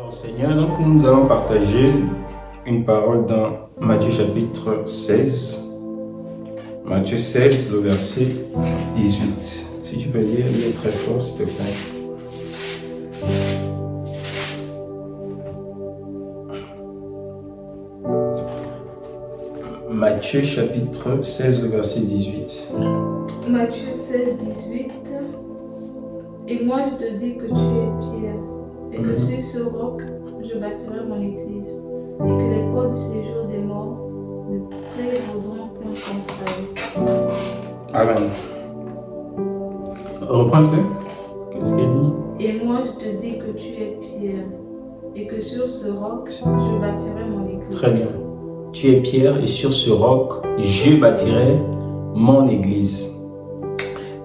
Au Seigneur, donc nous allons partager une parole dans Matthieu chapitre 16. Matthieu 16, le verset 18. Si tu peux lire très fort, s'il te plaît. Matthieu chapitre 16, le verset 18. Matthieu 16, 18. Et moi je te dis que tu es Pierre, et que sur ce roc je bâtirai mon église, et que les portes du séjour des morts ne prévaudront point contre elle. Amen. Reprends un peu. Qu'est-ce qu'il dit? Et moi je te dis que tu es Pierre, et que sur ce roc je bâtirai mon église. Très bien. Tu es Pierre, et sur ce roc je bâtirai mon église.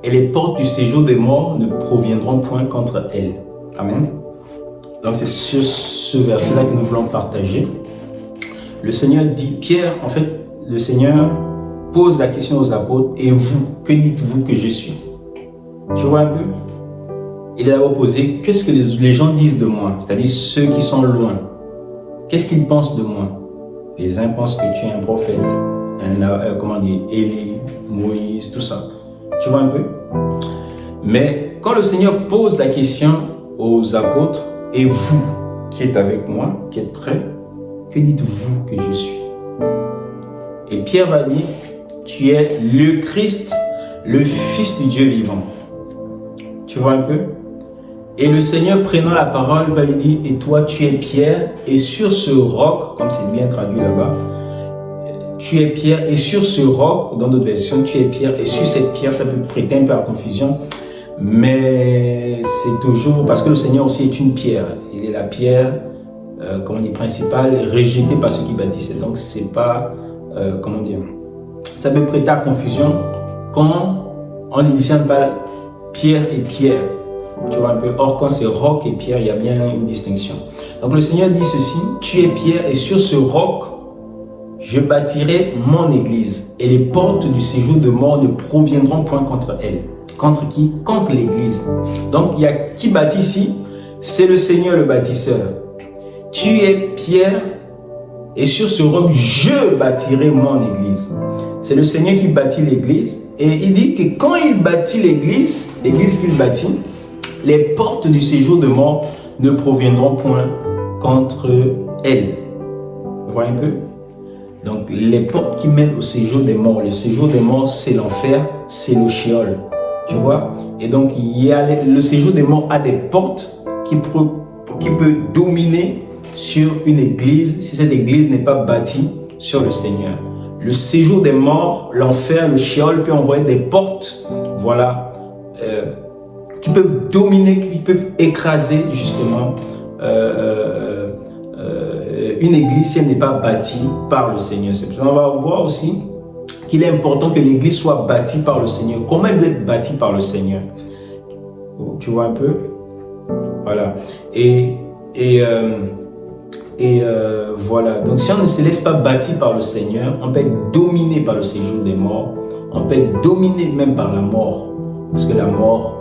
Et les portes du séjour des morts ne proviendront point contre elle. Amen. Donc c'est sur ce verset-là que nous voulons partager. Le Seigneur dit, Pierre, en fait, le Seigneur pose la question aux apôtres, et vous, que dites-vous que je suis? Tu vois un peu? Il a d'abord posé, qu'est-ce que les gens disent de moi? C'est-à-dire ceux qui sont loin. Qu'est-ce qu'ils pensent de moi? Les uns pensent que tu es un prophète, Élie, Moïse, tout ça. Tu vois un peu? Mais quand le Seigneur pose la question aux apôtres, et vous qui êtes avec moi, qui êtes prêts, que dites-vous que je suis? Et Pierre va dire, tu es le Christ, le Fils du Dieu vivant. Tu vois un peu? Et le Seigneur prenant la parole va lui dire, et toi tu es Pierre, et sur ce roc, comme c'est bien traduit là-bas, tu es Pierre, et sur ce roc, dans d'autres versions, tu es Pierre, et sur cette pierre, ça peut prêter un peu à confusion, mais c'est toujours, parce que le Seigneur aussi est une pierre, il est la pierre, principale, rejetée par ceux qui bâtissaient, donc c'est pas, ça peut prêter à confusion quand on n'éditionne pas pierre et pierre, tu vois un peu, or quand c'est roc et pierre, il y a bien une distinction. Donc le Seigneur dit ceci, tu es Pierre, et sur ce roc, je bâtirai mon église, et les portes du séjour de mort ne proviendront point contre elle. Contre qui? Contre l'église. Donc il y a qui bâtit ici? C'est le Seigneur le bâtisseur. Tu es Pierre, et sur ce roc, je bâtirai mon église. C'est le Seigneur qui bâtit l'église, et il dit que quand il bâtit l'église qu'il bâtit, les portes du séjour de mort ne proviendront point contre elle. Vous voyez un peu? Donc, les portes qui mènent au séjour des morts, le séjour des morts, c'est l'enfer, c'est le Sheol. Tu vois? Et donc, le séjour des morts a des portes qui peut dominer sur une église si cette église n'est pas bâtie sur le Seigneur. Le séjour des morts, l'enfer, le Sheol peut envoyer des portes, voilà, qui peuvent dominer, qui peuvent écraser justement une église si elle n'est pas bâtie par le Seigneur. On va voir aussi qu'il est important que l'église soit bâtie par le Seigneur. Comment elle doit être bâtie par le Seigneur? Tu vois un peu? Voilà. Voilà. Donc si on ne se laisse pas bâtir par le Seigneur, on peut être dominé par le séjour des morts. On peut être dominé même par la mort. Parce que la mort,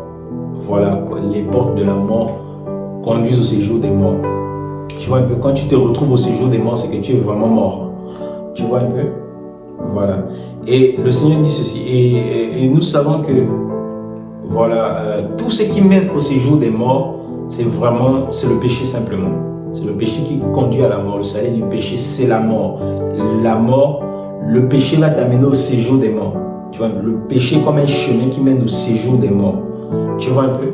voilà, les portes de la mort conduisent au séjour des morts. Tu vois un peu, quand tu te retrouves au séjour des morts, c'est que tu es vraiment mort. Tu vois un peu? Voilà. Et le Seigneur dit ceci. Et nous savons que, voilà, tout ce qui mène au séjour des morts, c'est le péché simplement. C'est le péché qui conduit à la mort. Le salaire du péché, c'est la mort. La mort, le péché va t'amener au séjour des morts. Tu vois, le péché comme un chemin qui mène au séjour des morts. Tu vois un peu?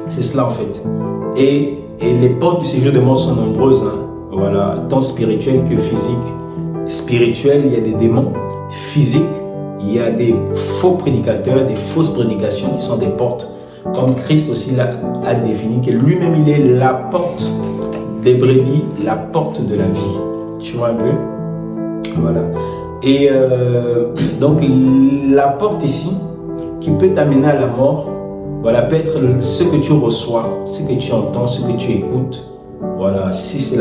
C'est cela en fait. Et les portes du séjour des morts sont nombreuses, hein. Voilà, tant spirituelles que physiques. Spirituelles, il y a des démons. Physiques, il y a des faux prédicateurs, des fausses prédications qui sont des portes. Comme Christ aussi a défini que lui-même il est la porte des brebis, la porte de la vie. Tu vois un peu? Voilà. Et donc la porte ici, qui peut t'amener à la mort, voilà, peut être ce que tu reçois, ce que tu entends, ce que tu écoutes. Voilà, si c'est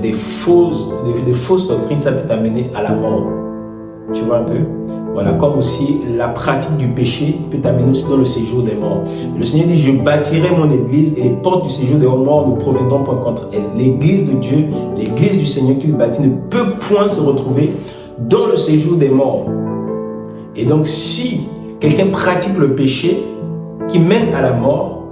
des fausses doctrines, ça peut t'amener à la mort. Tu vois un peu? Voilà, comme aussi la pratique du péché peut t'amener aussi dans le séjour des morts. Le Seigneur dit, je bâtirai mon église et les portes du séjour des morts ne proviendront point contre elle. L'église de Dieu, l'église du Seigneur qu'il bâtit ne peut point se retrouver dans le séjour des morts. Et donc si quelqu'un pratique le péché qui mène à la mort,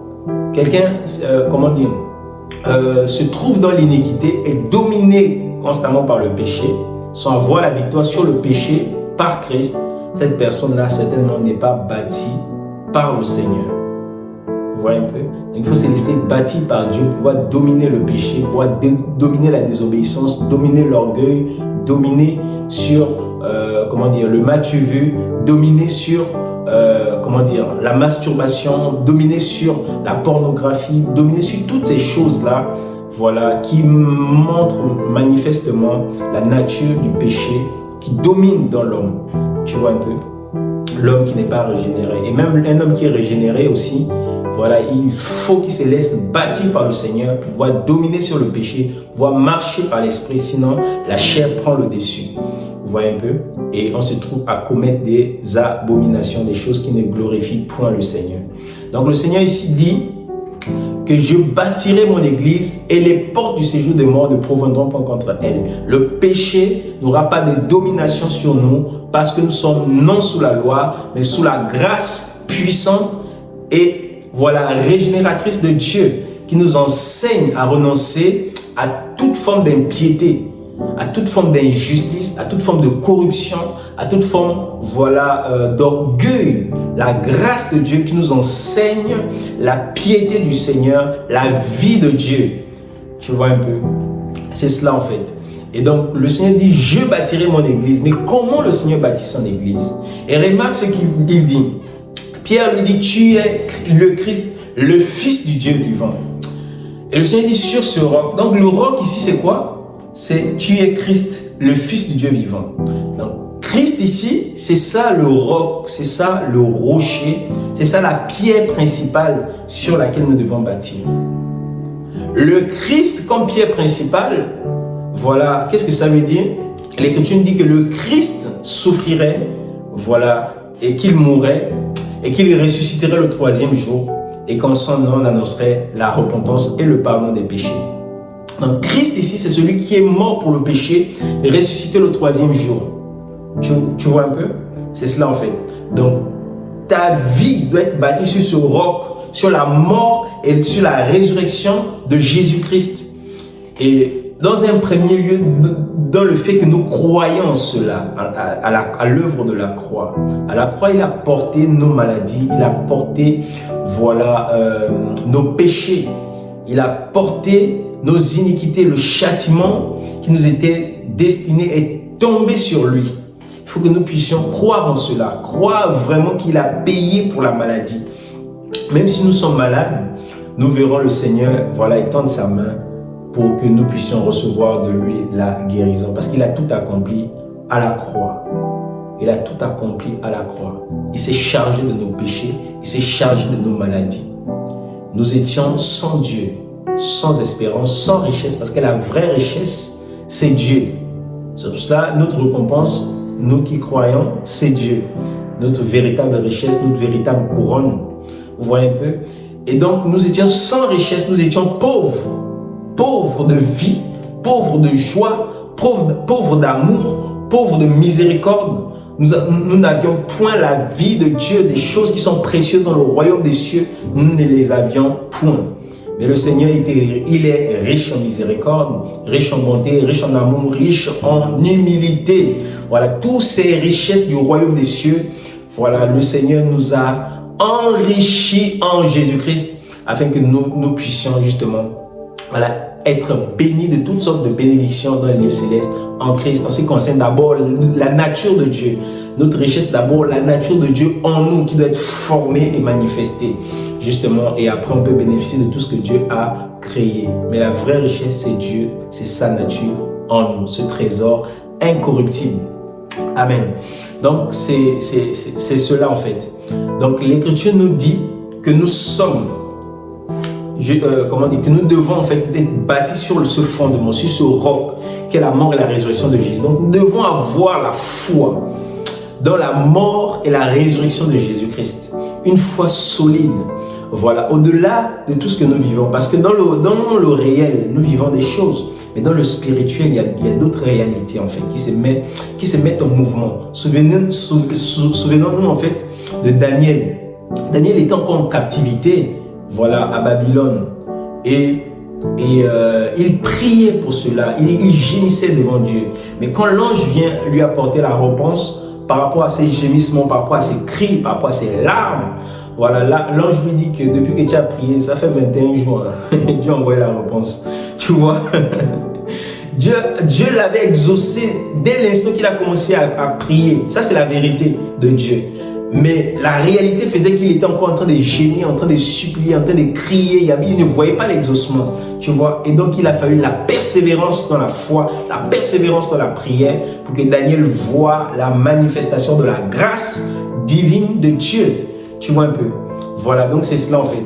quelqu'un, se trouve dans l'iniquité et dominé constamment par le péché, sans avoir la victoire sur le péché par Christ, cette personne-là certainement n'est pas bâtie par le Seigneur. Vous voyez un peu? Donc, il faut se laisser bâti par Dieu pour pouvoir dominer le péché, pour pouvoir dominer la désobéissance, dominer l'orgueil, dominer sur le matu vu, dominer sur la masturbation, dominer sur la pornographie, dominer sur toutes ces choses-là, voilà, qui montrent manifestement la nature du péché qui domine dans l'homme. Tu vois un peu? L'homme qui n'est pas régénéré. Et même un homme qui est régénéré aussi, voilà, il faut qu'il se laisse bâtir par le Seigneur pour pouvoir dominer sur le péché, pouvoir marcher par l'esprit, sinon la chair prend le dessus. Vous voyez un peu? Et on se trouve à commettre des abominations, des choses qui ne glorifient point le Seigneur. Donc le Seigneur ici dit que je bâtirai mon église et les portes du séjour des morts ne proviendront pas contre elle. Le péché n'aura pas de domination sur nous parce que nous sommes non sous la loi, mais sous la grâce puissante et voilà, régénératrice de Dieu qui nous enseigne à renoncer à toute forme d'impiété, à toute forme d'injustice, à toute forme de corruption, à toute forme d'orgueil. La grâce de Dieu qui nous enseigne la piété du Seigneur, la vie de Dieu. Tu vois un peu? C'est cela en fait. Et donc le Seigneur dit, je bâtirai mon église. Mais comment le Seigneur bâtit son église? Et remarque ce qu'il dit. Pierre lui dit, tu es le Christ, le Fils du Dieu vivant. Et le Seigneur dit, sur ce roc. Donc le roc ici c'est quoi? C'est tu es Christ, le Fils du Dieu vivant. Donc Christ ici, c'est ça le roc, c'est ça le rocher, c'est ça la pierre principale sur laquelle nous devons bâtir. Le Christ comme pierre principale, voilà, qu'est-ce que ça veut dire? L'Écriture dit que le Christ souffrirait, voilà, et qu'il mourrait, et qu'il ressusciterait le troisième jour, et qu'en son nom on annoncerait la repentance et le pardon des péchés. Donc Christ ici, c'est celui qui est mort pour le péché et ressuscité le troisième jour. Tu vois un peu? C'est cela en fait. Donc ta vie doit être bâtie sur ce roc, sur la mort et sur la résurrection de Jésus-Christ. Et dans un premier lieu, dans le fait que nous croyons en cela, à l'œuvre de la croix. À la croix, il a porté nos maladies, il a porté nos péchés, il a porté nos iniquités, le châtiment qui nous était destiné est tombé sur lui. Il faut que nous puissions croire en cela, croire vraiment qu'il a payé pour la maladie. Même si nous sommes malades, nous verrons le Seigneur étendre sa main pour que nous puissions recevoir de lui la guérison. Parce qu'il a tout accompli à la croix. Il a tout accompli à la croix. Il s'est chargé de nos péchés, il s'est chargé de nos maladies. Nous étions sans Dieu, sans espérance, sans richesse, parce que la vraie richesse, c'est Dieu. C'est pour cela, notre récompense, nous qui croyons, c'est Dieu. Notre véritable richesse, notre véritable couronne. Vous voyez un peu? Et donc, nous étions sans richesse, nous étions pauvres. Pauvres de vie, pauvres de joie, pauvres d'amour, pauvres de miséricorde. Nous n'avions point la vie de Dieu, des choses qui sont précieuses dans le royaume des cieux. Nous ne les avions point. Mais le Seigneur, il est riche en miséricorde, riche en bonté, riche en amour, riche en humilité. Voilà, toutes ces richesses du royaume des cieux, voilà, le Seigneur nous a enrichis en Jésus-Christ afin que nous puissions justement être bénis de toutes sortes de bénédictions dans les lieux célestes en Christ. En ce qui concerne d'abord la nature de Dieu. Notre richesse d'abord, la nature de Dieu en nous qui doit être formée et manifestée. Justement, et après on peut bénéficier de tout ce que Dieu a créé. Mais la vraie richesse, c'est Dieu, c'est sa nature en nous, ce trésor incorruptible. Amen. Donc c'est cela en fait. Donc l'Écriture nous dit que nous sommes, que nous devons en fait être bâtis sur ce fondement, sur ce roc, qui est la mort et la résurrection de Jésus. Donc nous devons avoir la foi. dans la mort et la résurrection de Jésus-Christ. Une foi solide. Voilà, au-delà de tout ce que nous vivons. Parce que dans le réel, nous vivons des choses. Mais dans le spirituel, il y a d'autres réalités en fait qui se mettent en mouvement. Souvenons-nous en fait de Daniel. Daniel était encore en captivité, voilà, à Babylone. Et il priait pour cela, il gémissait devant Dieu. Mais quand l'ange vient lui apporter la réponse par rapport à ses gémissements, par rapport à ses cris, par rapport à ses larmes, voilà, l'ange lui dit que depuis que tu as prié, ça fait 21 jours, hein, Dieu a envoyé la réponse. Tu vois, Dieu l'avait exaucé dès l'instant qu'il a commencé à prier. Ça, c'est la vérité de Dieu. Mais la réalité faisait qu'il était encore en train de gémir, en train de supplier, en train de crier. Il ne voyait pas l'exaucement, tu vois. Et donc, il a fallu la persévérance dans la foi, la persévérance dans la prière pour que Daniel voie la manifestation de la grâce divine de Dieu. Tu vois un peu. Voilà, donc c'est cela en fait.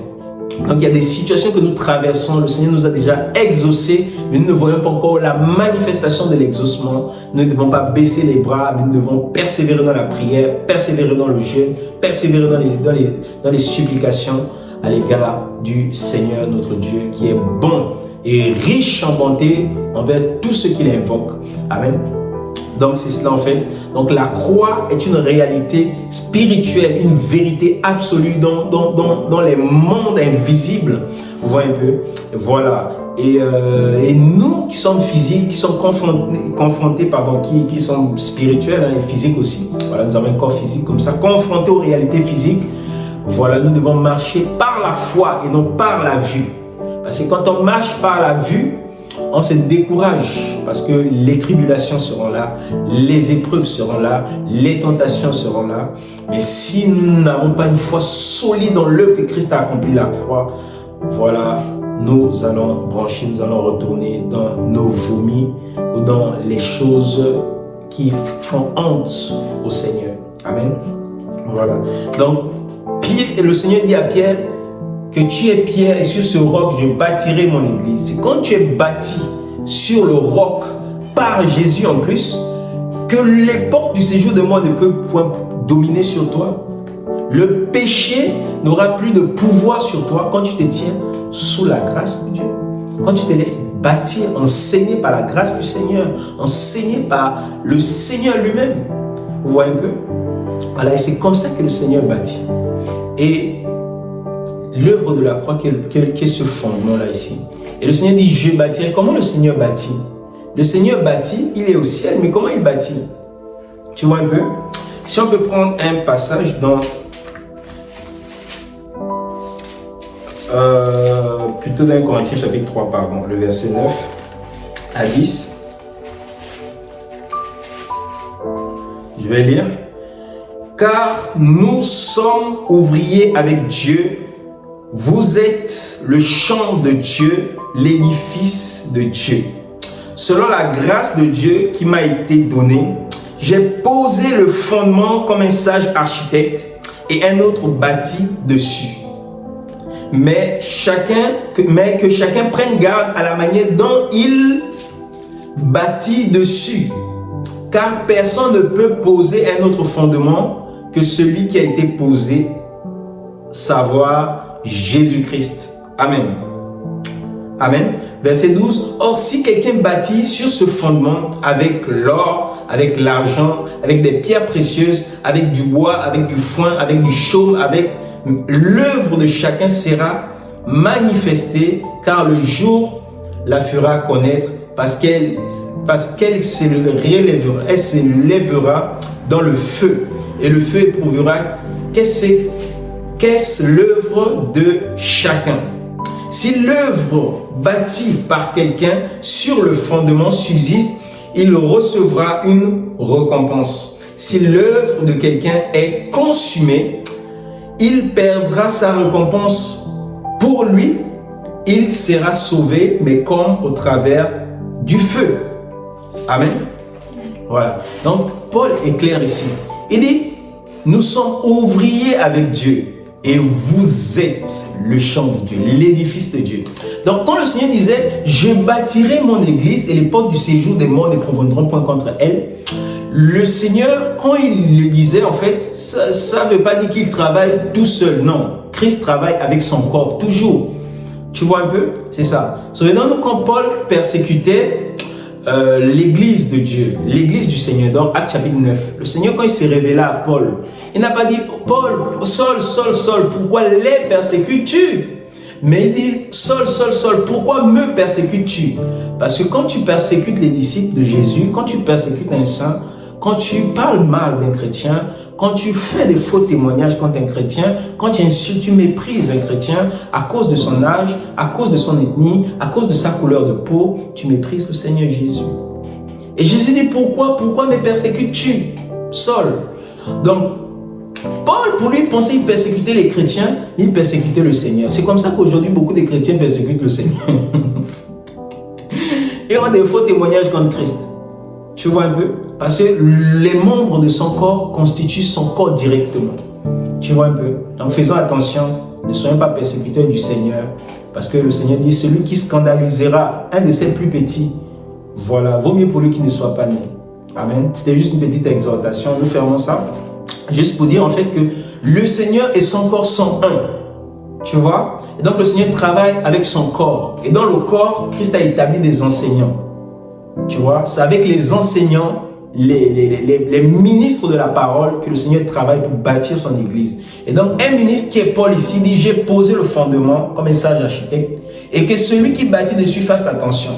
Donc il y a des situations que nous traversons, le Seigneur nous a déjà exaucés, mais nous ne voyons pas encore la manifestation de l'exaucement. Nous ne devons pas baisser les bras, mais nous devons persévérer dans la prière, persévérer dans le jeûne, persévérer dans les supplications à l'égard du Seigneur notre Dieu qui est bon et riche en bonté envers tous ceux qui l'invoquent. Amen. Donc c'est cela en fait. Donc la croix est une réalité spirituelle, une vérité absolue dans les mondes invisibles. Vous voyez un peu. Voilà. Et nous qui sommes physiques, qui sommes confrontés, qui sommes spirituels et physiques aussi. Voilà, nous avons un corps physique comme ça, confrontés aux réalités physiques. Voilà, nous devons marcher par la foi et non par la vue. Parce que quand on marche par la vue, on se décourage parce que les tribulations seront là, les épreuves seront là, les tentations seront là. Mais si nous n'avons pas une foi solide dans l'œuvre que Christ a accomplie à la croix, voilà, nous allons brancher, nous allons retourner dans nos vomis ou dans les choses qui font honte au Seigneur. Amen. Voilà. Donc, le Seigneur dit à Pierre que tu es pierre et sur ce roc je bâtirai mon église. C'est quand tu es bâti sur le roc par Jésus en plus que les portes du séjour de mort ne peuvent point dominer sur toi. Le péché n'aura plus de pouvoir sur toi quand tu te tiens sous la grâce de Dieu. Quand tu te laisses bâtir, enseigner par la grâce du Seigneur, enseigner par le Seigneur lui-même. Vous voyez un peu? Voilà, et c'est comme ça que le Seigneur bâtit. Et l'œuvre de la croix, qu'est ce fondement-là ici. Et le Seigneur dit, je bâtirai. Comment le Seigneur bâtit? Le Seigneur bâtit, il est au ciel, mais comment il bâtit? Tu vois un peu? Si on peut prendre un passage dans... plutôt dans Corinthiens chapitre 3, pardon, le verset 9 à 10. Je vais lire. Car nous sommes ouvriers avec Dieu. Vous êtes le champ de Dieu, l'édifice de Dieu. Selon la grâce de Dieu qui m'a été donnée, j'ai posé le fondement comme un sage architecte et un autre bâti dessus. Mais que chacun prenne garde à la manière dont il bâtit dessus. Car personne ne peut poser un autre fondement que celui qui a été posé, savoir Jésus-Christ. Amen. Amen. Verset 12. Or, si quelqu'un bâtit sur ce fondement avec l'or, avec l'argent, avec des pierres précieuses, avec du bois, avec du foin, avec du chaume, avec l'œuvre de chacun sera manifestée, car le jour la fera connaître, parce qu'elle s'élèvera dans le feu, et le feu éprouvera qu'est-ce l'œuvre de chacun. Si l'œuvre bâtie par quelqu'un sur le fondement subsiste, il recevra une récompense. Si l'œuvre de quelqu'un est consumée, il perdra sa récompense. Pour lui, il sera sauvé, mais comme au travers du feu. Amen. Voilà. Donc, Paul est clair ici. Il dit, nous sommes ouvriers avec Dieu et vous êtes le champ de Dieu, l'édifice de Dieu. Donc, quand le Seigneur disait, je bâtirai mon église et les portes du séjour des morts ne prévaudront point contre elle, le Seigneur, quand il le disait, en fait, ça ne veut pas dire qu'il travaille tout seul. Non, Christ travaille avec son corps, toujours. Tu vois un peu? C'est ça. Souvenons-nous quand Paul persécutait l'église de Dieu, l'église du Seigneur, dans Actes chapitre 9. Le Seigneur, quand il s'est révélé à Paul, il n'a pas dit, Paul, Saul, pourquoi les persécutes-tu? Mais il dit, Saul, pourquoi me persécutes-tu? Parce que quand tu persécutes les disciples de Jésus, quand tu persécutes un saint, quand tu parles mal d'un chrétien, quand tu fais des faux témoignages contre un chrétien, quand tu insultes, tu méprises un chrétien à cause de son âge, à cause de son ethnie, à cause de sa couleur de peau, tu méprises le Seigneur Jésus. Et Jésus dit, pourquoi me persécutes-tu, Saul? Donc, Paul, pour lui, pensait qu'il persécutait les chrétiens, mais il persécutait le Seigneur. C'est comme ça qu'aujourd'hui, beaucoup de chrétiens persécutent le Seigneur. Et ont des faux témoignages contre Christ. Tu vois un peu? Parce que les membres de son corps constituent son corps directement. Tu vois un peu? Donc faisons attention, ne soyons pas persécuteurs du Seigneur. Parce que le Seigneur dit, celui qui scandalisera un de ses plus petits, voilà, vaut mieux pour lui qu'il ne soit pas né. Amen. C'était juste une petite exhortation. Nous fermons ça. Juste pour dire en fait que le Seigneur et son corps sont un. Tu vois? Et donc le Seigneur travaille avec son corps. Et dans le corps, Christ a établi des enseignants. Tu vois? C'est avec les enseignants, les ministres de la parole que le Seigneur travaille pour bâtir son église. Et donc un ministre qui est Paul ici dit, j'ai posé le fondement comme un sage architecte et que celui qui bâtit dessus fasse attention.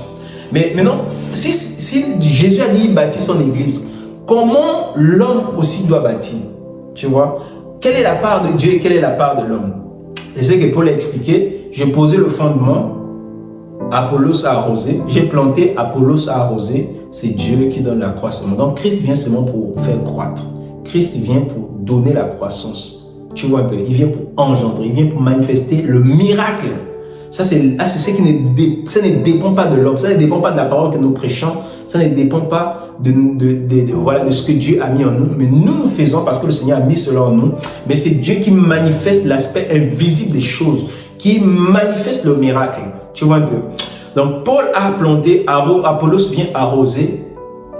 Mais maintenant, si Jésus a dit, il bâtit son église, comment l'homme aussi doit bâtir? Tu vois? Quelle est la part de Dieu et quelle est la part de l'homme? C'est ce que Paul a expliqué. J'ai posé le fondement, Apollos a arrosé. J'ai planté, Apollos a arrosé. C'est Dieu qui donne la croissance. Donc Christ vient seulement pour faire croître. Christ vient pour donner la croissance. Tu vois un peu? Il vient pour engendrer, il vient pour manifester le miracle. Ça, c'est ce qui ne dépend pas de l'homme. Ça ne dépend pas de la parole que nous prêchons. Ça ne dépend pas de ce que Dieu a mis en nous. Mais nous faisons parce que le Seigneur a mis cela en nous. Mais c'est Dieu qui manifeste l'aspect invisible des choses, qui manifeste le miracle. Tu vois un peu? Donc, Paul a planté, Apollos vient arroser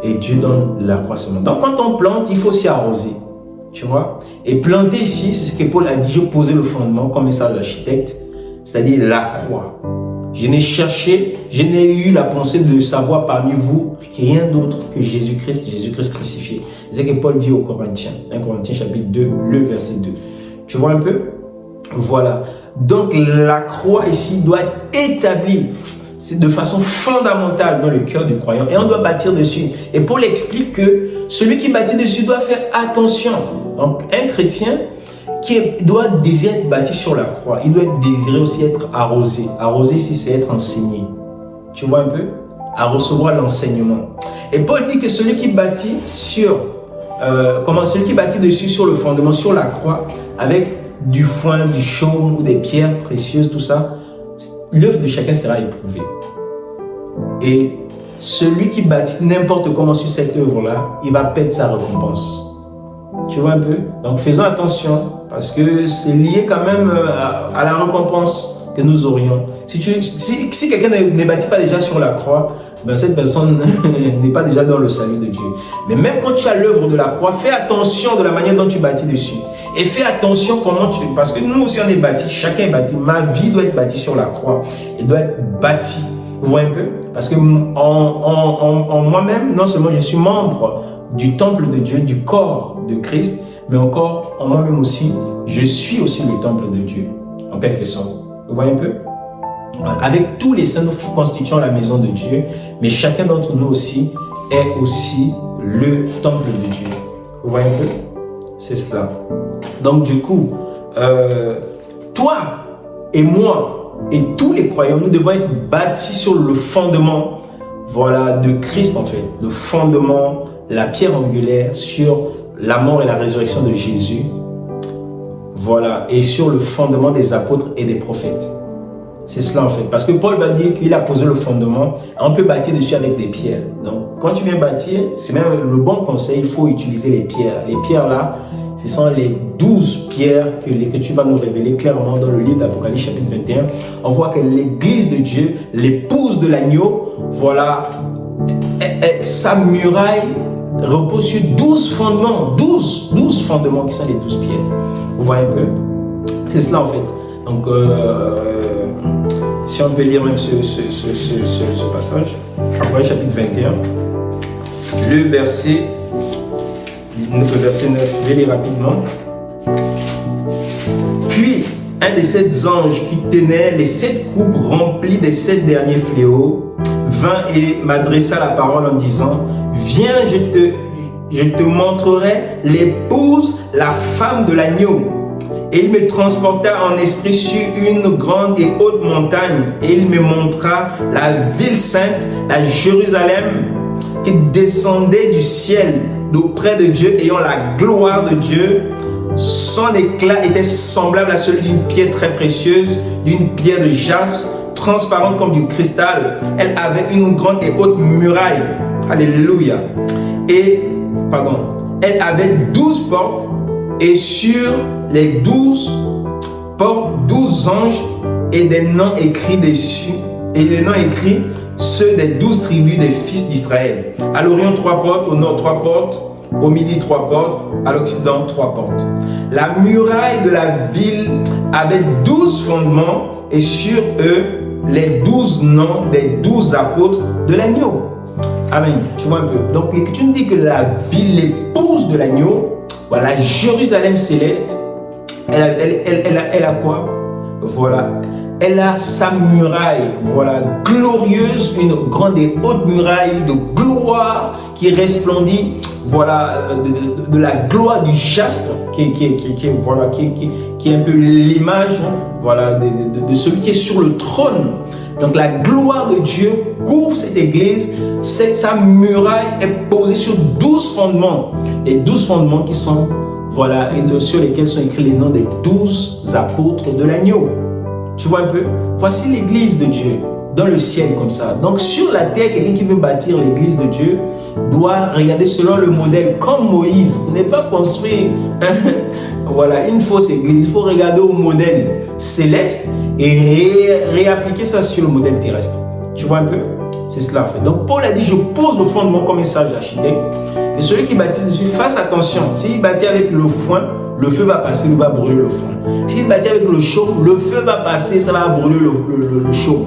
et Dieu donne la croissance. Donc, quand on plante, il faut aussi arroser. Tu vois? Et planter ici, c'est ce que Paul a dit. Je posais le fondement comme un sage architecte, c'est-à-dire la croix. Je n'ai eu la pensée de savoir parmi vous rien d'autre que Jésus-Christ crucifié. C'est ce que Paul dit aux Corinthiens, 1 Corinthiens chapitre 2, le verset 2. Tu vois un peu? Voilà. Donc la croix ici doit être établie de façon fondamentale dans le cœur du croyant et on doit bâtir dessus. Et Paul explique que celui qui bâtit dessus doit faire attention. Donc un chrétien qui doit désirer être bâti sur la croix, il doit désirer aussi être arrosé. Arrosé ici, c'est être enseigné. Tu vois un peu? À recevoir l'enseignement. Et Paul dit que celui qui bâtit celui qui bâtit dessus sur le fondement, sur la croix, avec du foin, du chaume ou des pierres précieuses, tout ça, l'œuvre de chacun sera éprouvée. Et celui qui bâtit n'importe comment sur cette œuvre-là, il va perdre sa récompense. Tu vois un peu? Donc faisons attention parce que c'est lié quand même à la récompense que nous aurions. Si quelqu'un ne bâtit pas déjà sur la croix, ben cette personne n'est pas déjà dans le salut de Dieu. Mais même quand tu as l'œuvre de la croix, fais attention de la manière dont tu bâtis dessus. Et fais attention comment tu... Parce que nous aussi on est bâtis, chacun est bâti. Ma vie doit être bâtie sur la croix. Elle doit être bâtie. Vous voyez un peu? Parce que en moi-même, non seulement je suis membre du temple de Dieu, du corps de Christ, mais encore en moi-même aussi, je suis aussi le temple de Dieu, en quelque sorte. Vous voyez un peu? Avec tous les saints, nous constituons la maison de Dieu, mais chacun d'entre nous aussi est aussi le temple de Dieu. Vous voyez un peu? C'est cela. Donc du coup, toi et moi et tous les croyants, nous devons être bâtis sur le fondement, voilà, de Christ en fait, le fondement, la pierre angulaire sur la mort et la résurrection de Jésus, voilà, et sur le fondement des apôtres et des prophètes. C'est cela en fait, parce que Paul va dire qu'il a posé le fondement, on peut bâtir dessus avec des pierres. Donc quand tu viens bâtir, c'est même le bon conseil, il faut utiliser les pierres. Les pierres là, ce sont les 12 pierres que l'Écriture va nous révéler clairement dans le livre d'Apocalypse chapitre 21. On voit que l'église de Dieu, l'épouse de l'agneau, voilà, sa muraille repose sur 12 fondements, 12 fondements qui sont les 12 pierres. Vous voyez un peu? C'est cela en fait. Donc, si on peut lire même ce passage, Hébreux chapitre 21, le verset 9, je vais lire rapidement. Puis, un des 7 anges qui tenait les 7 coupes remplies des 7 derniers fléaux vint et m'adressa la parole en disant: viens, je te montrerai l'épouse, la femme de l'agneau. Et il me transporta en esprit sur une grande et haute montagne, et il me montra la ville sainte, la Jérusalem, qui descendait du ciel d'auprès de Dieu, ayant la gloire de Dieu. Son éclat était semblable à celui d'une pierre très précieuse, d'une pierre de jaspe, transparente comme du cristal. Elle avait une grande et haute muraille. Alléluia. Elle avait 12 portes, et sur les 12 portes, 12 anges, et des noms écrits dessus, et les noms écrits, ceux des 12 tribus des fils d'Israël. À l'Orient, 3 portes, au Nord, 3 portes, au Midi, 3 portes, à l'Occident, 3 portes. La muraille de la ville avait 12 fondements, et sur eux, les 12 noms des 12 apôtres de l'agneau. Amen. Tu vois un peu. Donc, tu me dis que la ville, l'épouse de l'agneau, voilà, Jérusalem céleste, elle a quoi? Voilà. Elle a sa muraille, voilà, glorieuse, une grande et haute muraille de gloire qui resplendit, voilà, de la gloire du jaspe, qui est un peu l'image, voilà, de celui qui est sur le trône. Donc la gloire de Dieu couvre cette église. Sa muraille est posée sur 12 fondements. Les 12 fondements qui sont, voilà, et sur lesquels sont écrits les noms des 12 apôtres de l'agneau. Tu vois un peu? Voici l'église de Dieu dans le ciel comme ça. Donc sur la terre, quelqu'un qui veut bâtir l'église de Dieu doit regarder selon le modèle, comme Moïse. Vous n'avez pas construit voilà, une fausse église. Il faut regarder au modèle céleste et réappliquer ça sur le modèle terrestre. Tu vois un peu? C'est cela en fait. Donc Paul a dit: je pose le fondement comme un sage architecte, que celui qui bâtit dessus fasse attention. S'il bâtit avec le foin, le feu va passer, il va brûler le foin. S'il bâtit avec le chaume, le feu va passer, ça va brûler le chaume.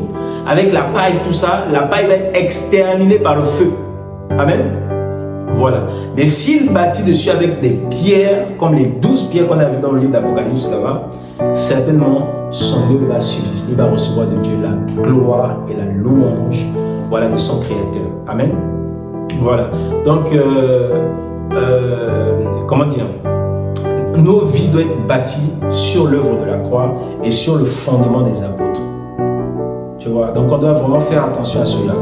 Avec la paille, tout ça, la paille va être exterminée par le feu. Amen. Voilà. Mais s'il bâtit dessus avec des pierres, comme les 12 pierres qu'on a vues dans le livre d'Apocalypse, là-bas, certainement son œuvre va subsister, il va recevoir de Dieu la gloire et la louange, voilà, de son Créateur. Amen. Voilà. Donc, comment dire? Nos vies doivent être bâties sur l'œuvre de la croix et sur le fondement des apôtres. Tu vois, donc on doit vraiment faire attention à cela.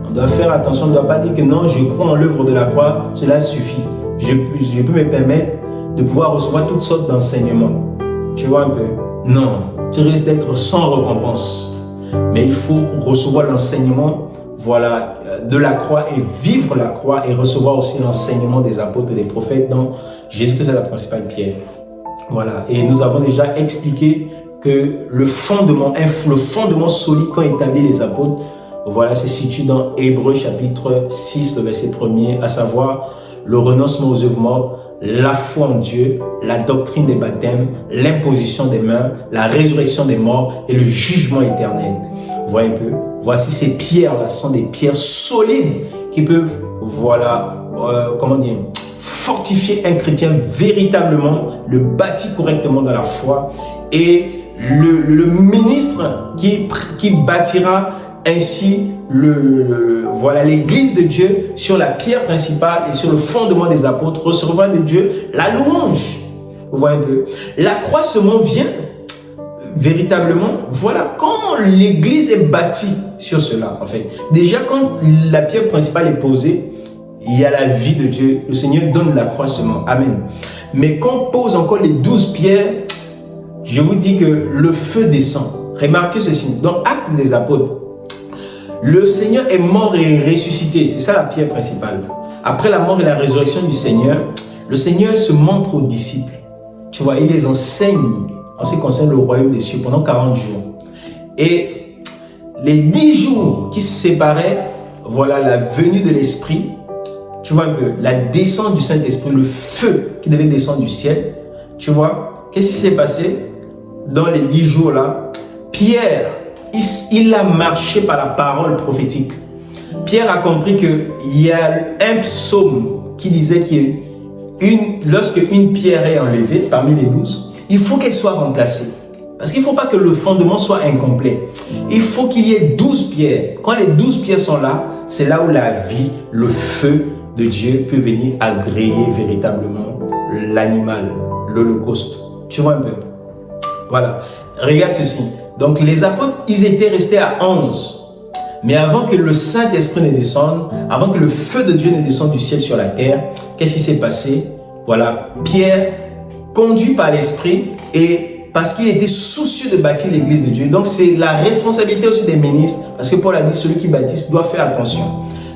On doit faire attention, on ne doit pas dire que non, je crois en l'œuvre de la croix, cela suffit. Je peux me permettre de pouvoir recevoir toutes sortes d'enseignements. Tu vois un peu? Non, tu risques d'être sans récompense. Mais il faut recevoir l'enseignement, voilà, de la croix et vivre la croix et recevoir aussi l'enseignement des apôtres et des prophètes dont Jésus-Christ est la principale pierre. Voilà, et nous avons déjà expliqué que le fondement solide qu'ont établi les apôtres, voilà, c'est situé dans Hébreux chapitre 6, le verset 1er, à savoir le renoncement aux œuvres mortes, la foi en Dieu, la doctrine des baptêmes, l'imposition des mains, la résurrection des morts et le jugement éternel. Vous voyez un peu? Voici ces pierres-là sont des pierres solides qui peuvent, voilà, fortifier un chrétien véritablement, le bâtir correctement dans la foi, et le ministre qui bâtira ainsi voilà, l'église de Dieu sur la pierre principale et sur le fondement des apôtres recevra de Dieu la louange. Vous voyez un peu? L'accroissement vient véritablement, voilà, quand l'église est bâtie sur cela en fait. Déjà quand la pierre principale est posée, il y a la vie de Dieu, le Seigneur donne l'accroissement. Amen. Mais quand on pose encore les 12 pierres, je vous dis que le feu descend. Remarquez ceci, dans Actes des apôtres, le Seigneur est mort et ressuscité. C'est ça la pierre principale. Après la mort et la résurrection du Seigneur, le Seigneur se montre aux disciples. Tu vois, il les enseigne en ce qui concerne le royaume des cieux pendant 40 jours. Et les 10 jours qui séparaient, voilà, la venue de l'Esprit, Tu vois un peu, la descente du Saint-Esprit, le feu qui devait descendre du ciel. Tu vois, qu'est-ce qui s'est passé dans les 10 jours là? Pierre, il a marché par la parole prophétique. Pierre a compris qu'il y a un psaume qui disait que lorsque une pierre est enlevée parmi les 12, il faut qu'elle soit remplacée. Parce qu'il ne faut pas que le fondement soit incomplet. Il faut qu'il y ait 12 pierres. Quand les 12 pierres sont là, c'est là où la vie, le feu de Dieu peut venir agréer véritablement l'animal, l'holocauste. Tu vois un peu? Voilà. Regarde ceci. Donc les apôtres, ils étaient restés à 11. Mais avant que le Saint-Esprit ne descende, avant que le feu de Dieu ne descende du ciel sur la terre, qu'est-ce qui s'est passé? Voilà. Pierre, conduit par l'Esprit, et parce qu'il était soucieux de bâtir l'église de Dieu. Donc c'est la responsabilité aussi des ministres, parce que Paul a dit, celui qui bâtisse doit faire attention.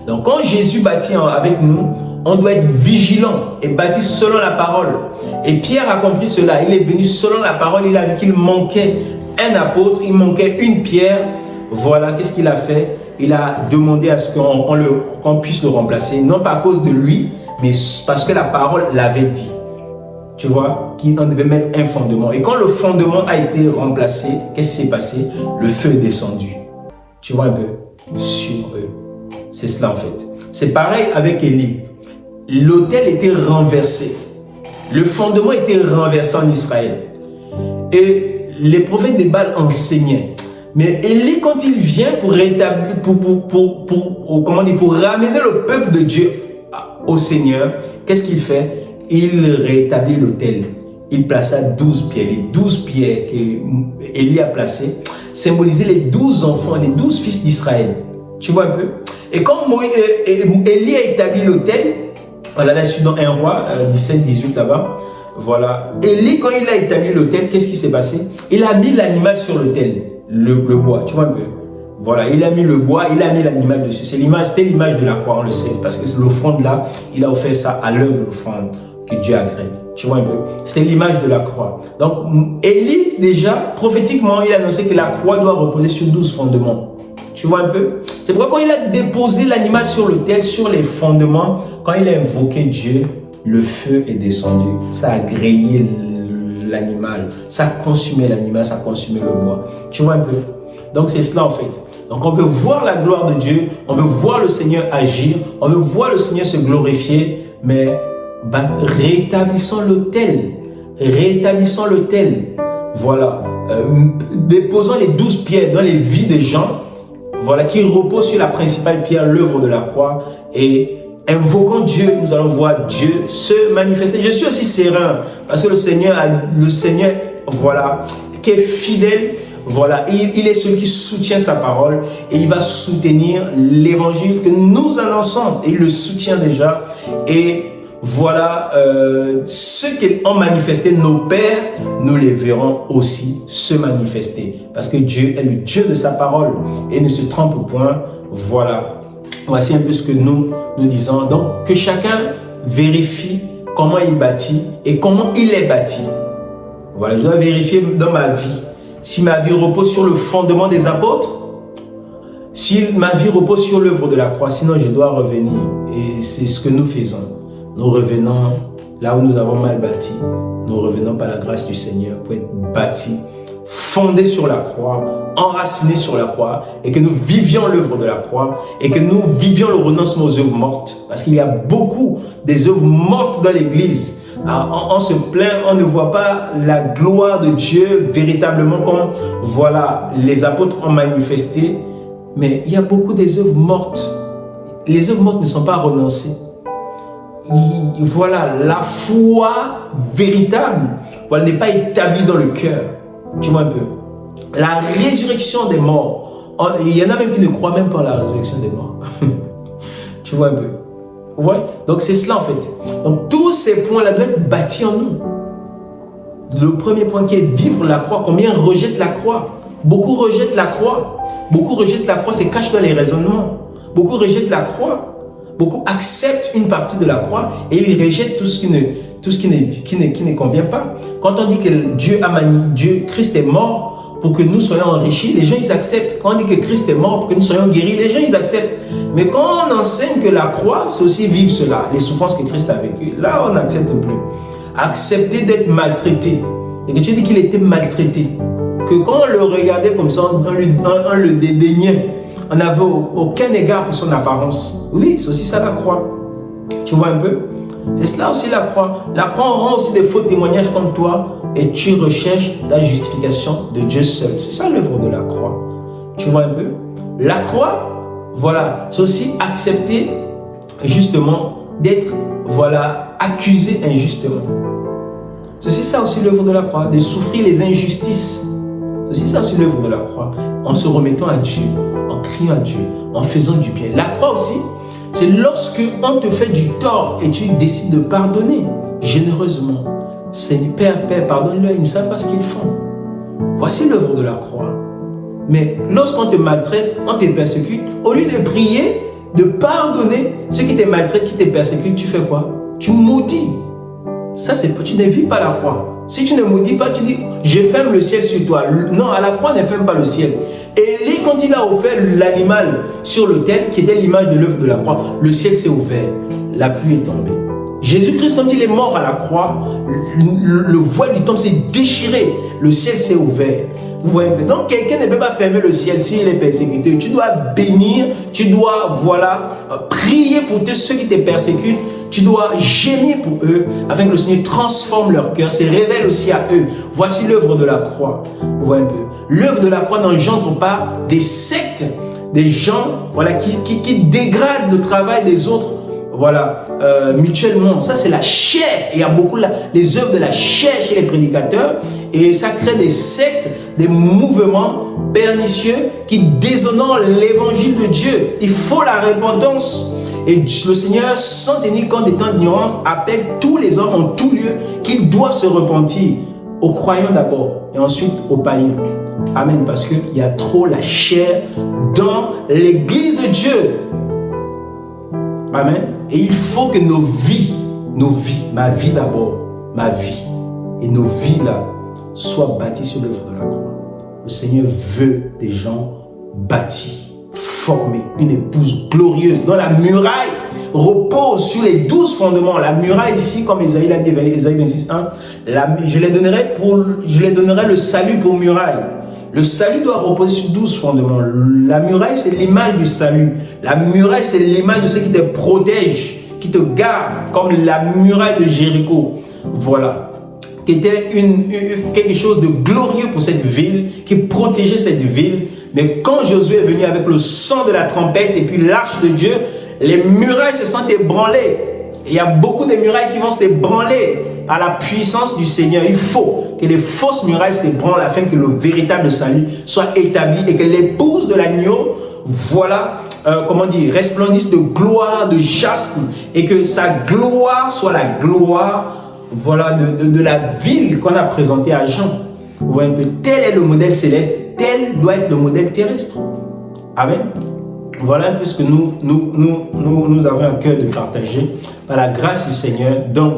Donc quand Jésus bâtit avec nous, on doit être vigilant et bâtir selon la parole. Et Pierre a compris cela. Il est venu selon la parole. Il a vu qu'il manquait un apôtre, il manquait une pierre. Voilà, qu'est-ce qu'il a fait? Il a demandé à ce qu'on puisse le remplacer, non pas à cause de lui, mais parce que la parole l'avait dit. Tu vois, qu'on devait mettre un fondement. Et quand le fondement a été remplacé, qu'est-ce qui s'est passé? Le feu est descendu. Tu vois un peu? Sur eux. C'est cela en fait. C'est pareil avec Élie. L'autel était renversé. Le fondement était renversé en Israël. Et les prophètes de Baal enseignaient. Mais Élie, quand il vient pour rétablir, pour ramener le peuple de Dieu au Seigneur, qu'est-ce qu'il fait? Il rétablit l'autel. Il plaça 12 pierres. Les 12 pierres qu'Élie a placées symbolisaient les 12 enfants, les 12 fils d'Israël. Tu vois un peu? Et quand Élie a établi l'autel, voilà, là, je suis dans 1 roi 17-18 là-bas. Voilà. Élie, quand il a établi l'autel, qu'est-ce qui s'est passé? Il a mis l'animal sur l'autel, le bois. Tu vois un peu? Voilà, il a mis le bois, il a mis l'animal dessus. C'était l'image de la croix, on le sait, parce que c'est l'offrande là, il a offert ça à l'heure de l'offrande que Dieu agrée. Tu vois un peu? C'était l'image de la croix. Donc, Élie, déjà, prophétiquement, il a annoncé que la croix doit reposer sur 12 fondements. Tu vois un peu? C'est pourquoi quand il a déposé l'animal sur l'autel, sur les fondements, quand il a invoqué Dieu, le feu est descendu. Ça a grillé l'animal, ça a consumé l'animal, ça a consumé le bois. Tu vois un peu? Donc c'est cela en fait. Donc on veut voir la gloire de Dieu, on veut voir le Seigneur agir, on veut voir le Seigneur se glorifier, mais rétablissons l'autel. Rétablissons l'autel. Voilà. Déposons les 12 pierres dans les vies des gens, voilà, qui reposent sur la principale pierre, l'œuvre de la croix, et invoquons Dieu, nous allons voir Dieu se manifester. Je suis aussi serein parce que le Seigneur, voilà, qui est fidèle, voilà, il est celui qui soutient sa parole et il va soutenir l'évangile que nous annonçons. Et il le soutient déjà. Et voilà, ceux qui ont manifesté nos pères, nous les verrons aussi se manifester. Parce que Dieu est le Dieu de sa parole et ne se trompe point. Voilà. Voici un peu ce que nous disons. Donc, que chacun vérifie comment il bâtit et comment il est bâti. Voilà, je dois vérifier dans ma vie. Si ma vie repose sur le fondement des apôtres, si ma vie repose sur l'œuvre de la croix, sinon je dois revenir. Et c'est ce que nous faisons. Nous revenons là où nous avons mal bâti. Nous revenons par la grâce du Seigneur pour être bâtis, fondés sur la croix, enracinés sur la croix, et que nous vivions l'œuvre de la croix, et que nous vivions le renoncement aux œuvres mortes. Parce qu'il y a beaucoup des œuvres mortes dans l'Église. On se plaint, on ne voit pas la gloire de Dieu véritablement comme voilà, les apôtres ont manifesté. Mais il y a beaucoup des œuvres mortes. Les œuvres mortes ne sont pas renoncées. Voilà, la foi véritable, voilà, n'est pas établie dans le cœur. Tu vois un peu. La résurrection des morts. Il y en a même qui ne croient même pas à la résurrection des morts. Tu vois un peu. Ouais. Donc c'est cela en fait. Donc tous ces points-là doivent être bâtis en nous. Le premier point qui est vivre la croix. Combien rejettent la croix? Beaucoup rejettent la croix. Beaucoup rejettent la croix, c'est caché dans les raisonnements. Beaucoup rejettent la croix. Beaucoup acceptent une partie de la croix et ils rejettent tout ce qui ne convient pas. Quand on dit que Christ est mort, pour que nous soyons enrichis, les gens ils acceptent. Quand on dit que Christ est mort pour que nous soyons guéris, les gens ils acceptent. Mais quand on enseigne que la croix, c'est aussi vivre cela, les souffrances que Christ a vécues, là on n'accepte plus. Accepter d'être maltraité. Et que tu dis qu'il était maltraité. Que quand on le regardait comme ça, on le dédaignait. On n'avait aucun égard pour son apparence. Oui, c'est aussi ça la croix. Tu vois un peu? C'est cela aussi la croix. La croix rend aussi des faux témoignages comme toi et tu recherches ta justification de Dieu seul. C'est ça l'œuvre de la croix. Tu vois un peu? La croix, voilà, c'est aussi accepter justement d'être, voilà, accusé injustement. C'est aussi ça aussi l'œuvre de la croix, de souffrir les injustices. C'est aussi ça aussi l'œuvre de la croix, en se remettant à Dieu, en criant à Dieu, en faisant du bien. La croix aussi, c'est lorsque on te fait du tort et tu décides de pardonner généreusement. Seigneur, Père, pardonne-leur, ils ne savent pas ce qu'ils font. Voici l'œuvre de la croix. Mais lorsqu'on te maltraite, on te persécute, au lieu de prier, de pardonner ceux qui te maltraitent, qui te persécutent, tu fais quoi? Tu maudis. Ça, tu ne vis pas la croix. Si tu ne maudis pas, tu dis, je ferme le ciel sur toi. Non, à la croix, ne ferme pas le ciel. Élie, quand il a offert l'animal sur l'autel, qui était l'image de l'œuvre de la croix, le ciel s'est ouvert, la pluie est tombée. Jésus-Christ, quand il est mort à la croix, le voile du temple s'est déchiré, le ciel s'est ouvert. Vous voyez, donc quelqu'un ne peut pas fermer le ciel s'il est persécuté. Tu dois bénir, tu dois, voilà, prier pour tous ceux qui te persécutent. Tu dois gémir pour eux, afin que le Seigneur transforme leur cœur, se révèle aussi à eux. Voici l'œuvre de la croix. Vous voyez un peu. L'œuvre de la croix n'engendre pas des sectes, des gens, voilà, qui dégradent le travail des autres, voilà, mutuellement. Ça, c'est la chair. Il y a beaucoup les œuvres de la chair chez les prédicateurs, et ça crée des sectes, des mouvements pernicieux qui déshonorent l'évangile de Dieu. Il faut la repentance. Et le Seigneur, sans tenir compte des temps d'ignorance, appelle tous les hommes en tout lieu qu'ils doivent se repentir, aux croyants d'abord et ensuite aux païens. Amen, parce qu'il y a trop la chair dans l'église de Dieu. Amen. Et il faut que nos vies, ma vie d'abord, ma vie et nos vies là, soient bâties sur l'œuvre de la croix. Le Seigneur veut des gens bâtis, formés, une épouse glorieuse dont la muraille repose sur les 12 fondements. La muraille ici, comme Isaïe l'a dit, Isaïe 26:1, je les donnerai le salut pour muraille. Le salut doit reposer sur 12 fondements. La muraille, c'est l'image du salut. La muraille, c'est l'image de ceux qui te protègent, qui te gardent, comme la muraille de Jéricho. Voilà. Qui était quelque chose de glorieux pour cette ville, qui protégeait cette ville. Mais quand Josué est venu avec le son de la trompette et puis l'arche de Dieu, les murailles se sont ébranlées. Il y a beaucoup de murailles qui vont s'ébranler à la puissance du Seigneur. Il faut que les fausses murailles s'ébranlent afin que le véritable salut soit établi et que l'épouse de l'agneau, voilà, resplendisse de gloire, de jaspe, et que sa gloire soit la gloire, voilà, de la ville qu'on a présentée à Jean. Vous voyez un peu, tel est le modèle céleste, tel doit être le modèle terrestre. Amen. Voilà un peu ce que nous avons à cœur de partager par la grâce du Seigneur. Donc,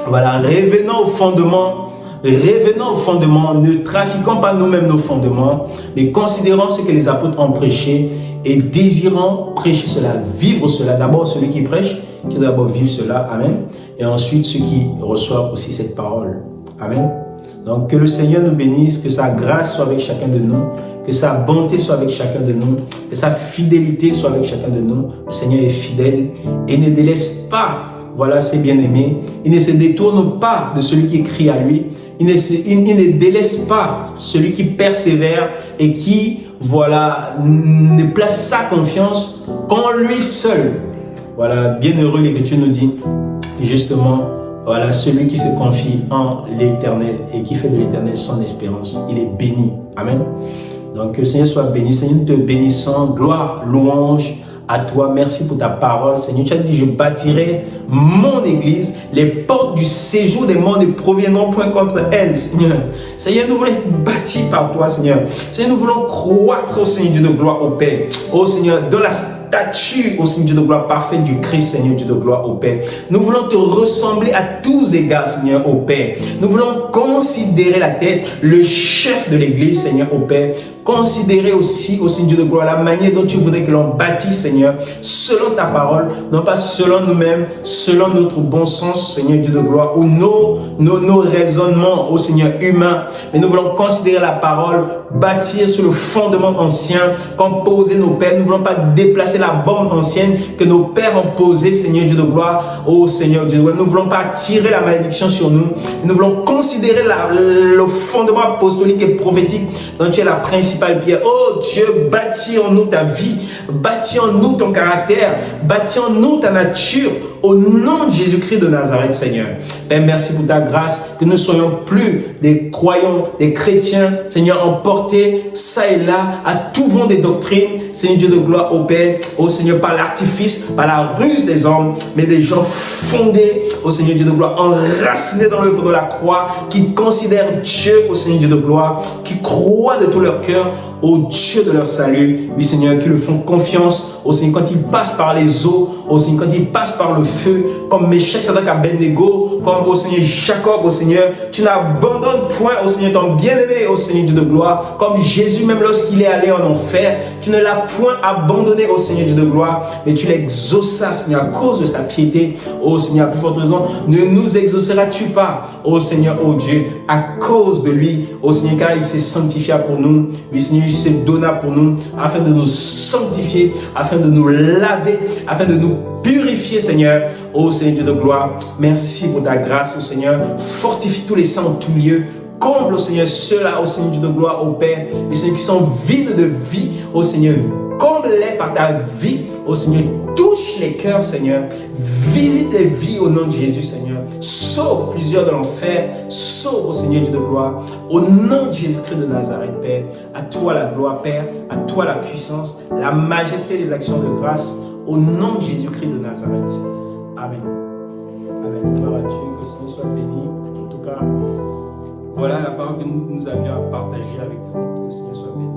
voilà, revenons au fondement, ne trafiquons pas nous-mêmes nos fondements, mais considérons ce que les apôtres ont prêché et désirons prêcher cela, vivre cela. D'abord, celui qui prêche, qui doit d'abord vivre cela. Amen. Et ensuite, ceux qui reçoivent aussi cette parole. Amen. Donc, que le Seigneur nous bénisse, que sa grâce soit avec chacun de nous, que sa bonté soit avec chacun de nous, que sa fidélité soit avec chacun de nous. Le Seigneur est fidèle et ne délaisse pas, voilà, ses bien-aimés. Il ne se détourne pas de celui qui crie à lui. Il ne délaisse pas celui qui persévère et qui, voilà, ne place sa confiance qu'en lui seul. Voilà, bienheureux l'Écriture nous dit, justement, voilà, celui qui se confie en l'Éternel et qui fait de l'Éternel son espérance. Il est béni. Amen. Donc, que le Seigneur soit béni. Seigneur, nous te bénissons. Gloire, louange à toi. Merci pour ta parole. Seigneur, tu as dit, je bâtirai mon église. Les portes du séjour des morts ne proviendront point contre elle, Seigneur. Seigneur, nous voulons être bâtis par toi, Seigneur. Seigneur, nous voulons croître au Seigneur Dieu de gloire au Père. Oh Seigneur, dans la stature, ô Seigneur Dieu de gloire, parfaite du Christ, Seigneur Dieu de gloire, ô Père. Nous voulons te ressembler à tous égards, Seigneur, ô Père. Nous voulons considérer la tête, le chef de l'Église, Seigneur, ô Père. Considérer aussi, ô Seigneur Dieu de gloire, la manière dont tu voudrais que l'on bâtisse, Seigneur, selon ta parole, non pas selon nous-mêmes, selon notre bon sens, Seigneur Dieu de gloire, ou nos raisonnements, ô Seigneur, humains. Mais nous voulons considérer la parole, bâtir sur le fondement ancien qu'ont posé nos pères. Nous ne voulons pas déplacer la borne ancienne que nos pères ont posée, Seigneur Dieu de gloire, ô Seigneur Dieu de gloire. Nous ne voulons pas tirer la malédiction sur nous. Nous voulons considérer le fondement apostolique et prophétique dont tu es la principale pierre. Oh Dieu, bâtis en nous ta vie, bâtis en nous ton caractère, bâtis en nous ta nature, au nom de Jésus-Christ de Nazareth, Seigneur. Père, merci pour ta grâce, que nous ne soyons plus des croyants, des chrétiens, Seigneur, emportés, ça et là, à tout vent des doctrines, Seigneur Dieu de gloire, au Père, au Seigneur, par l'artifice, par la ruse des hommes, mais des gens fondés, au Seigneur Dieu de gloire, enracinés dans l'œuvre de la croix, qui considèrent Dieu, au Seigneur Dieu de gloire, qui croient de tout leur cœur au Dieu de leur salut, oui Seigneur, qui le font confiance, au Seigneur, quand ils passent par les eaux, au Seigneur, quand ils passent par le feu, comme Meshach, Shadrach, Abednego, comme au Seigneur Jacob, au Seigneur, tu n'abandonnes point, au Seigneur, ton bien-aimé, au Seigneur Dieu de gloire, comme Jésus, même lorsqu'il est allé en enfer, tu ne l'as point abandonné, au Seigneur Dieu de gloire, mais tu l'exauças, Seigneur, à cause de sa piété, au Seigneur, à plus forte raison, ne nous exauceras-tu pas, au Seigneur, au Dieu, à cause de lui, au Seigneur, car il s'est sanctifié pour nous, oui Seigneur, il se donna pour nous, afin de nous sanctifier, afin de nous laver, afin de nous purifier, Seigneur. Ô Seigneur Dieu de gloire, merci pour ta grâce, ô Seigneur. Fortifie tous les saints en tout lieu. Comble, ô Seigneur, ceux-là, ô Seigneur Dieu de gloire, ô Père, les Seigneurs qui sont vides de vie, ô Seigneur. Comble-les par ta vie, ô Seigneur. Touche les cœurs, Seigneur. Visite les vies au nom de Jésus, Seigneur. Sauve plusieurs de l'enfer. Sauve, ô Seigneur Dieu de gloire. Au nom de Jésus-Christ de Nazareth, Père. À toi la gloire, Père. À toi la puissance, la majesté des actions de grâce. Au nom de Jésus-Christ de Nazareth. Amen. Amen. Gloire à Dieu. Que le Seigneur soit béni. En tout cas, voilà la parole que nous avions à partager avec vous. Que le Seigneur soit béni.